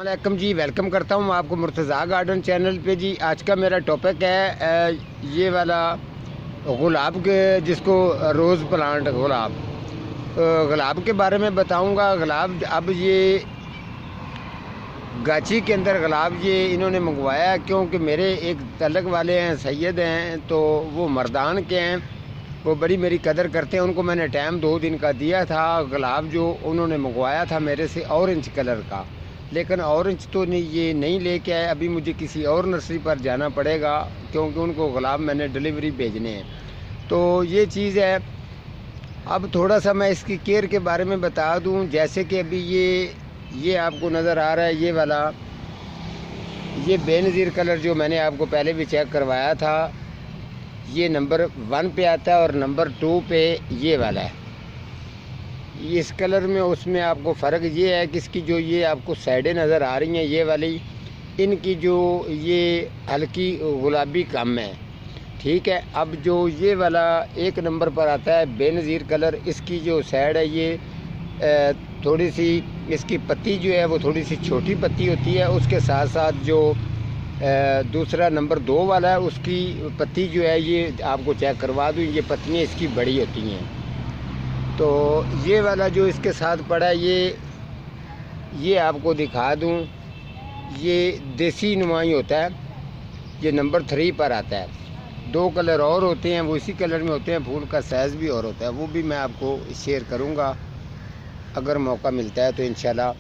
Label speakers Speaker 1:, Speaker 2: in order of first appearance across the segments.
Speaker 1: वालेकुम जी, वेलकम करता हूँ आपको मुर्तज़ा गार्डन चैनल पे जी। आज का मेरा टॉपिक है ये वाला गुलाब के, जिसको रोज़ प्लांट गुलाब के बारे में बताऊँगा। गुलाब अब ये गाची के अंदर गुलाब ये इन्होंने मंगवाया, क्योंकि मेरे एक तलक वाले हैं, सैयद हैं, तो वो मर्दान के हैं, वो बड़ी मेरी कदर करते हैं। उनको मैंने टाइम 2 दिन का दिया था। गुलाब जो उन्होंने मंगवाया था मेरे से ऑरेंज कलर का, लेकिन ऑरेंज तो नहीं, ये नहीं लेके आए। अभी मुझे किसी और नर्सरी पर जाना पड़ेगा, क्योंकि उनको गुलाब मैंने डिलीवरी भेजने हैं। तो ये चीज़ है। अब थोड़ा सा मैं इसकी केयर के बारे में बता दूं। जैसे कि अभी ये आपको नज़र आ रहा है, ये वाला, ये बेनज़ीर कलर जो मैंने आपको पहले भी चेक करवाया था, ये नंबर 1 पे आता है और नंबर 2 पे ये वाला है। इस कलर में उसमें आपको फ़र्क ये है कि इसकी जो ये आपको साइडें नज़र आ रही हैं, ये वाली, इनकी जो ये हल्की गुलाबी कम है, ठीक है। अब जो ये वाला 1 नंबर पर आता है बेनज़ीर कलर, इसकी जो साइड है ये थोड़ी सी, इसकी पत्ती जो है वो थोड़ी सी छोटी पत्ती होती है। उसके साथ साथ जो दूसरा नंबर 2 वाला है, उसकी पत्ती जो है, ये आपको चेक करवा दूँ, ये पत्तियाँ इसकी बड़ी होती हैं। तो ये वाला जो इसके साथ पड़ा है, ये आपको दिखा दूँ, ये देसी नुमाई होता है, ये नंबर 3 पर आता है। 2 कलर और होते हैं, वो इसी कलर में होते हैं, फूल का साइज़ भी और होता है, वो भी मैं आपको शेयर करूँगा अगर मौका मिलता है तो इंशाल्लाह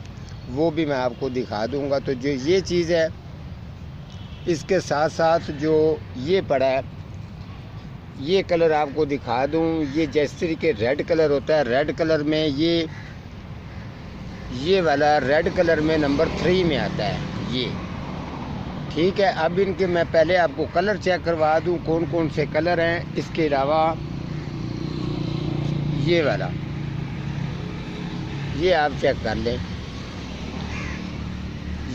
Speaker 1: वो भी मैं आपको दिखा दूँगा। तो जो ये चीज़ है, इसके साथ साथ जो ये पड़ा है, ये कलर आपको दिखा दूँ। ये जिस तरीके रेड कलर होता है, रेड कलर में ये वाला रेड कलर में नंबर 3 में आता है ये, ठीक है। अब इनके मैं पहले आपको कलर चेक करवा दूँ कौन कौन से कलर हैं। इसके अलावा ये वाला, ये आप चेक कर लें,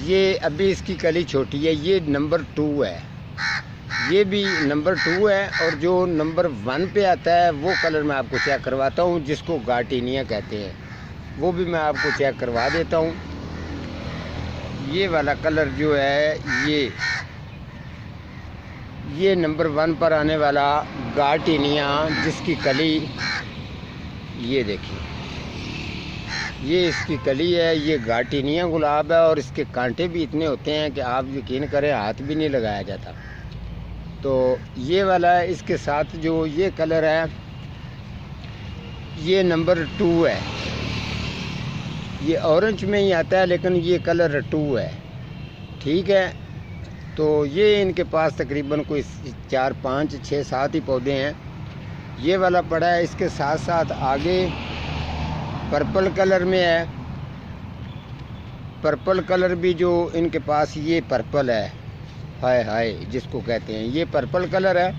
Speaker 1: ये अभी इसकी कली छोटी है, ये नंबर 2 है, ये भी नंबर 2 है। और जो नंबर 1 पे आता है वो कलर मैं आपको चेक करवाता हूँ, जिसको गार्टिनिया कहते हैं, वो भी मैं आपको चेक करवा देता हूँ। ये वाला कलर जो है, ये नंबर 1 पर आने वाला गार्टिनिया, जिसकी कली ये देखिए, ये इसकी कली है, ये गार्टिनिया गुलाब है। और इसके कांटे भी इतने होते हैं कि आप यकीन करें हाथ भी नहीं लगाया जाता। तो ये वाला है। इसके साथ जो ये कलर है, ये नंबर 2 है, ये ऑरेंज में ही आता है, लेकिन ये कलर 2 है, ठीक है। तो ये इनके पास तकरीबन कोई 4, 5, 6, 7 ही पौधे हैं। ये वाला पड़ा है। इसके साथ साथ आगे पर्पल कलर में है, पर्पल कलर भी जो इनके पास, ये पर्पल है, हाय हाय जिसको कहते हैं, ये पर्पल कलर है,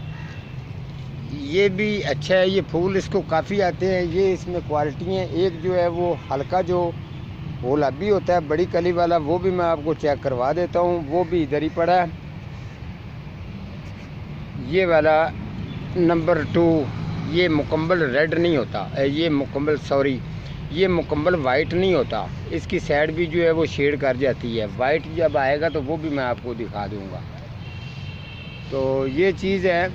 Speaker 1: ये भी अच्छा है। ये फूल इसको काफ़ी आते हैं। ये इसमें क्वालिटी हैं। एक जो है वो हल्का जो गुलाबी होता है, बड़ी कली वाला, वो भी मैं आपको चेक करवा देता हूँ, वो भी इधर ही पड़ा है। ये वाला नंबर 2, ये मुकम्मल रेड नहीं होता, ये मुकम्मल वाइट नहीं होता, इसकी साइड भी जो है वो शेड कर जाती है। वाइट जब आएगा तो वो भी मैं आपको दिखा दूंगा। तो ये चीज़ है।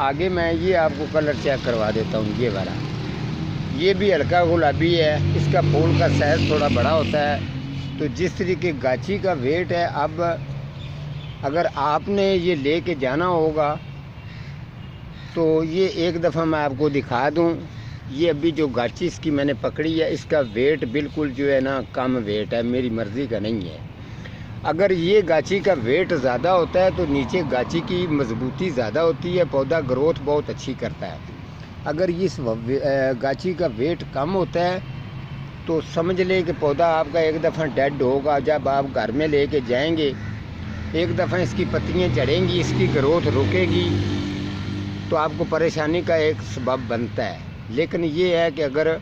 Speaker 1: आगे मैं ये आपको कलर चेक करवा देता हूँ। ये वाला, ये भी हल्का गुलाबी है, इसका फूल का साइज़ थोड़ा बड़ा होता है। तो जिस तरीके गाची का वेट है, अब अगर आपने ये लेके जाना होगा तो ये एक दफ़ा मैं आपको दिखा दूँ। ये अभी जो गाची इसकी मैंने पकड़ी है, इसका वेट बिल्कुल जो है ना कम वेट है, मेरी मर्ज़ी का नहीं है। अगर ये गाची का वेट ज़्यादा होता है तो नीचे गाची की मजबूती ज़्यादा होती है, पौधा ग्रोथ बहुत अच्छी करता है। अगर इस गाची का वेट कम होता है तो समझ लें कि पौधा आपका एक दफ़ा डेड होगा। जब आप घर में लेके जाएंगे, एक दफ़ा इसकी पत्तियाँ झड़ेंगी, इसकी ग्रोथ रुकेगी, तो आपको परेशानी का एक सबब बनता है। लेकिन ये है कि अगर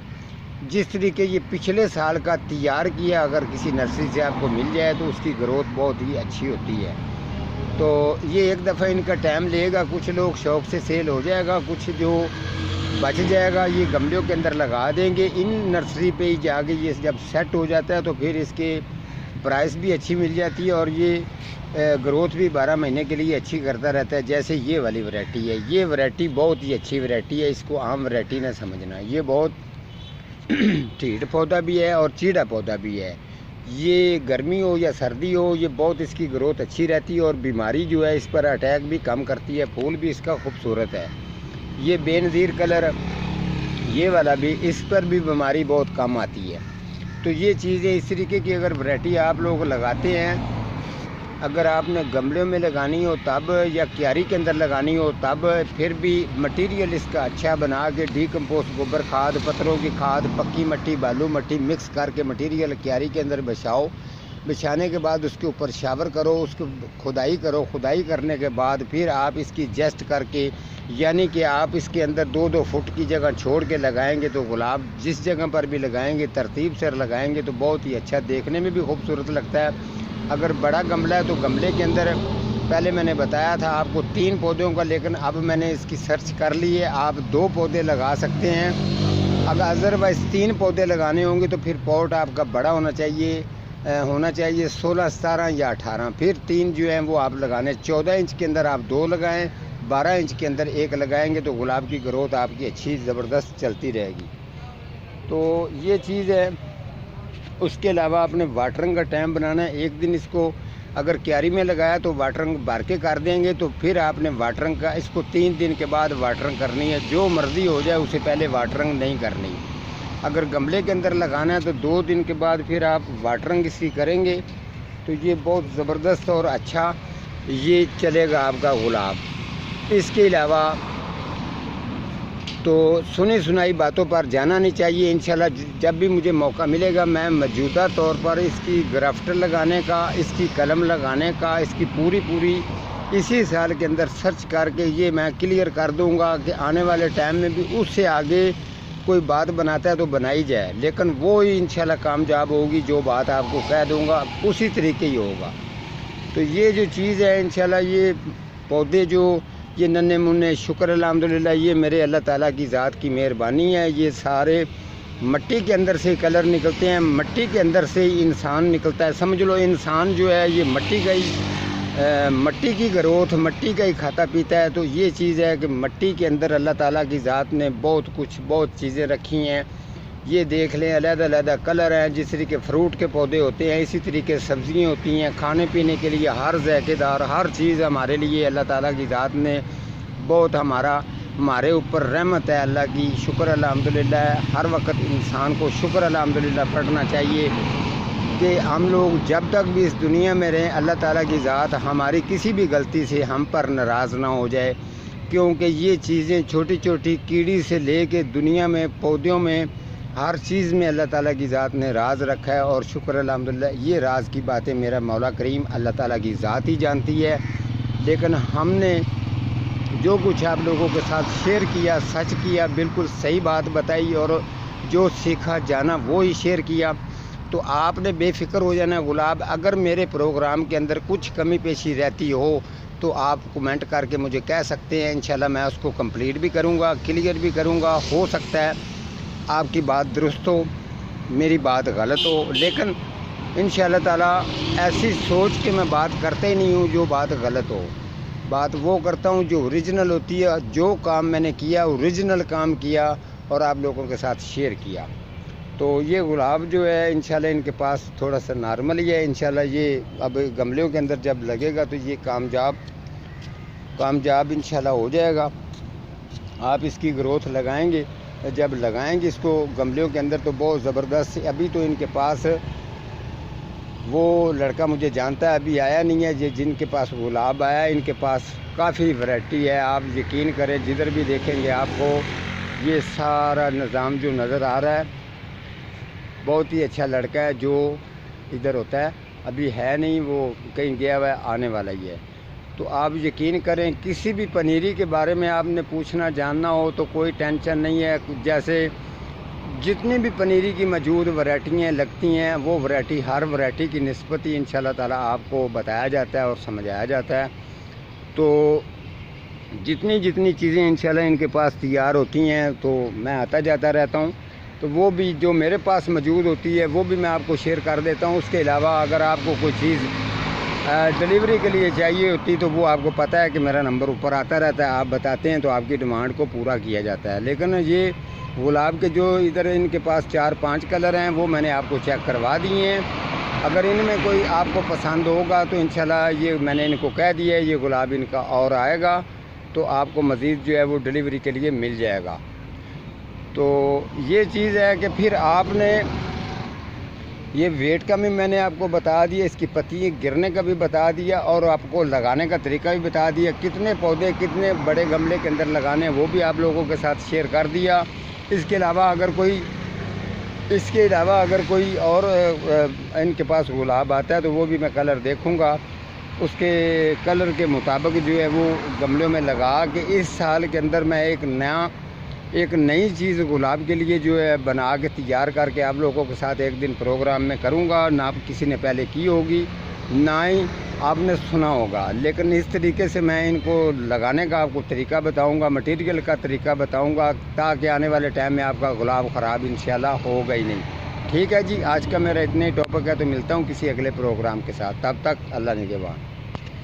Speaker 1: जिस तरीके ये पिछले साल का तैयार किया, अगर किसी नर्सरी से आपको मिल जाए तो उसकी ग्रोथ बहुत ही अच्छी होती है। तो ये एक दफ़ा इनका टाइम लेगा, कुछ लोग शौक़ से सेल हो जाएगा, कुछ जो बच जाएगा ये गमलों के अंदर लगा देंगे। इन नर्सरी पे ही जाके ये जब सेट हो जाता है तो फिर इसके प्राइस भी अच्छी मिल जाती है और ये ग्रोथ भी 12 महीने के लिए अच्छी करता रहता है। जैसे ये वाली वैरायटी है, ये वैरायटी बहुत ही अच्छी वैरायटी है, इसको आम वैरायटी ना समझना। ये बहुत ठीठ पौधा भी है और चीड़ा पौधा भी है। ये गर्मी हो या सर्दी हो, ये बहुत इसकी ग्रोथ अच्छी रहती है और बीमारी जो है इस पर अटैक भी कम करती है। फूल भी इसका खूबसूरत है। ये बेनज़ीर कलर ये वाला भी, इस पर भी बीमारी बहुत कम आती है। तो ये चीज़ें इस तरीके की अगर वैरायटी आप लोग लगाते हैं, अगर आपने गमले में लगानी हो तब या क्यारी के अंदर लगानी हो तब, फिर भी मटेरियल इसका अच्छा बना के डीकम्पोस्ट गोबर खाद, पत्थरों की खाद, पक्की मिट्टी, बालू मिट्टी मिक्स करके मटेरियल क्यारी के अंदर बिछाओ। बिछाने के बाद उसके ऊपर शावर करो, उसको खुदाई करो। खुदाई करने के बाद फिर आप इसकी जस्ट करके, यानी कि आप इसके अंदर 2-2 फुट की जगह छोड़ के लगाएंगे तो गुलाब जिस जगह पर भी लगाएंगे तरतीब से लगाएंगे तो बहुत ही अच्छा, देखने में भी खूबसूरत लगता है। अगर बड़ा गमला है तो गमले के अंदर, पहले मैंने बताया था आपको 3 पौधों का, लेकिन अब मैंने इसकी सर्च कर ली है, आप 2 पौधे लगा सकते हैं। अगर अदरवाइज़ 3 पौधे लगाने होंगे तो फिर पॉट आपका बड़ा होना चाहिए 16, 17 या 18। फिर 3 जो हैं वो आप लगाने, 14 इंच के अंदर आप 2 लगाएं, 12 इंच के अंदर 1 लगाएंगे तो गुलाब की ग्रोथ आपकी अच्छी ज़बरदस्त चलती रहेगी। तो ये चीज़ है। उसके अलावा आपने वाटरिंग का टाइम बनाना है। एक दिन इसको अगर क्यारी में लगाया तो वाटरिंग भर के कर देंगे, तो फिर आपने वाटरिंग का इसको 3 दिन के बाद वाटरिंग करनी है। जो मर्ज़ी हो जाए उससे पहले वाटरिंग नहीं करनी। अगर गमले के अंदर लगाना है तो 2 दिन के बाद फिर आप वाटरिंग इसकी करेंगे तो ये बहुत ज़बरदस्त और अच्छा ये चलेगा आपका गुलाब। इसके अलावा तो सुनी सुनाई बातों पर जाना नहीं चाहिए। इंशाल्लाह जब भी मुझे मौका मिलेगा मैं मौजूदा तौर पर इसकी ग्राफ्टर लगाने का, इसकी कलम लगाने का, इसकी पूरी इसी साल के अंदर सर्च करके ये मैं क्लियर कर दूंगा कि आने वाले टाइम में भी उससे आगे कोई बात बनाता है तो बनाई जाए, लेकिन वो ही इंशाल्लाह कामयाब होगी। जो बात आपको कह दूंगा उसी तरीके ही होगा। तो ये जो चीज़ है इंशाल्लाह, ये पौधे जो ये नन्हे मुन्ने, शुक्र अल्हम्दुलिल्लाह, ये मेरे अल्लाह ताला की ज़ात की मेहरबानी है। ये सारे मिट्टी के अंदर से कलर निकलते हैं, मिट्टी के अंदर से ही इंसान निकलता है। समझ लो इंसान जो है ये मिट्टी का ही, मिट्टी की ग्रोथ मिट्टी का ही खाता पीता है। तो ये चीज़ है कि मिट्टी के अंदर अल्लाह ताला की ज़ात ने बहुत चीज़ें रखी हैं। ये देख लें, अलग-अलग कलर हैं। जिस तरीके फ्रूट के पौधे होते हैं इसी तरीके सब्ज़ियाँ होती हैं। खाने पीने के लिए हर ज़ायकेदार हर चीज़ हमारे लिए अल्लाह ताला की ज़ात ने बहुत हमारे ऊपर रहमत है अल्लाह की। शुक्र अल्हम्दुलिल्लाह। हर वक्त इंसान को शुक्र अल्हम्दुलिल्लाह पढ़ना चाहिए कि हम लोग जब तक भी इस दुनिया में रहें अल्लाह ताला की ज़ात हमारी किसी भी गलती से हम पर नाराज़ ना हो जाए, क्योंकि ये चीज़ें छोटी छोटी कीड़ी से ले के दुनिया में पौधों में हर चीज़ में अल्लाह ताला की ज़ात ने राज रखा है। और शुक्र अल्हम्दुलिल्लाह ये राज की बातें मेरा मौला करीम अल्लाह ताला की ज़ात ही जानती है। लेकिन हमने जो कुछ आप लोगों के साथ शेयर किया सच किया, बिल्कुल सही बात बताई और जो सीखा जाना वो ही शेयर किया। तो आपने बेफिक्र हो जाना। गुलाब अगर मेरे प्रोग्राम के अंदर कुछ कमी पेशी रहती हो तो आप कमेंट करके मुझे कह सकते हैं। इंशाल्लाह मैं उसको कंप्लीट भी करूँगा, क्लियर भी करूँगा। हो सकता है आपकी बात दुरुस्त हो, मेरी बात गलत हो, लेकिन इंशाल्लाह ताला ऐसी सोच के मैं बात करता ही नहीं हूँ जो बात गलत हो। बात वो करता हूँ जो ओरिजिनल होती है। जो काम मैंने किया ओरिजिनल काम किया और आप लोगों के साथ शेयर किया। तो ये गुलाब जो है इंशाल्लाह इनके पास थोड़ा सा नॉर्मल ही है। इंशाल्लाह ये अब गमलों के अंदर जब लगेगा तो ये कामयाब इंशाल्लाह हो जाएगा। आप इसकी ग्रोथ लगाएंगे, जब लगाएंगे इसको गमलों के अंदर तो बहुत ज़बरदस्त। अभी तो इनके पास वो लड़का मुझे जानता है, अभी आया नहीं है। ये जिनके पास गुलाब आया है इनके पास काफ़ी वैरायटी है। आप यकीन करें जिधर भी देखेंगे आपको ये सारा निज़ाम जो नज़र आ रहा है, बहुत ही अच्छा लड़का है जो इधर होता है। अभी है नहीं, वो कहीं गया हुआ है, आने वाला ही है। तो आप यकीन करें किसी भी पनीरी के बारे में आपने पूछना जानना हो तो कोई टेंशन नहीं है। जैसे जितनी भी पनीरी की मौजूद वैरायटियाँ लगती हैं वो वैरायटी हर वैरायटी की निस्बत ही इंशाल्लाह ताला आपको बताया जाता है और समझाया जाता है। तो जितनी चीज़ें इंशाल्लाह इनके पास तैयार होती हैं तो मैं आता जाता रहता हूँ। तो वो भी जो मेरे पास मौजूद होती है वो भी मैं आपको शेयर कर देता हूँ। उसके अलावा अगर आपको कोई चीज़ डिलीवरी के लिए चाहिए होती तो वो आपको पता है कि मेरा नंबर ऊपर आता रहता है, आप बताते हैं तो आपकी डिमांड को पूरा किया जाता है। लेकिन ये गुलाब के जो इधर इनके पास 4-5 कलर हैं वो मैंने आपको चेक करवा दिए हैं। अगर इनमें कोई आपको पसंद होगा तो इंशाल्लाह ये मैंने इनको कह दिया है, ये गुलाब इनका और आएगा तो आपको मज़ीद जो है वो डिलीवरी के लिए मिल जाएगा। तो ये चीज़ है कि फिर आपने ये वेट का भी मैंने आपको बता दिया, इसकी पत्ती गिरने का भी बता दिया और आपको लगाने का तरीका भी बता दिया, कितने पौधे कितने बड़े गमले के अंदर लगाने वो भी आप लोगों के साथ शेयर कर दिया। इसके अलावा अगर कोई और इनके पास गुलाब आता है तो वो भी मैं कलर देखूंगा, उसके कलर के मुताबिक जो है वो गमलों में लगा के इस साल के अंदर मैं एक नई चीज़ गुलाब के लिए जो है बना के तैयार करके आप लोगों के साथ एक दिन प्रोग्राम में करूँगा। ना किसी ने पहले की होगी ना ही आपने सुना होगा, लेकिन इस तरीके से मैं इनको लगाने का आपको तरीका बताऊंगा, मटेरियल का तरीका बताऊंगा, ताकि आने वाले टाइम में आपका गुलाब ख़राब इंशाल्लाह होगा ही नहीं। ठीक है जी, आज का मेरा इतने टॉपिक है, तो मिलता हूँ किसी अगले प्रोग्राम के साथ। तब तक अल्लाह निगहबान।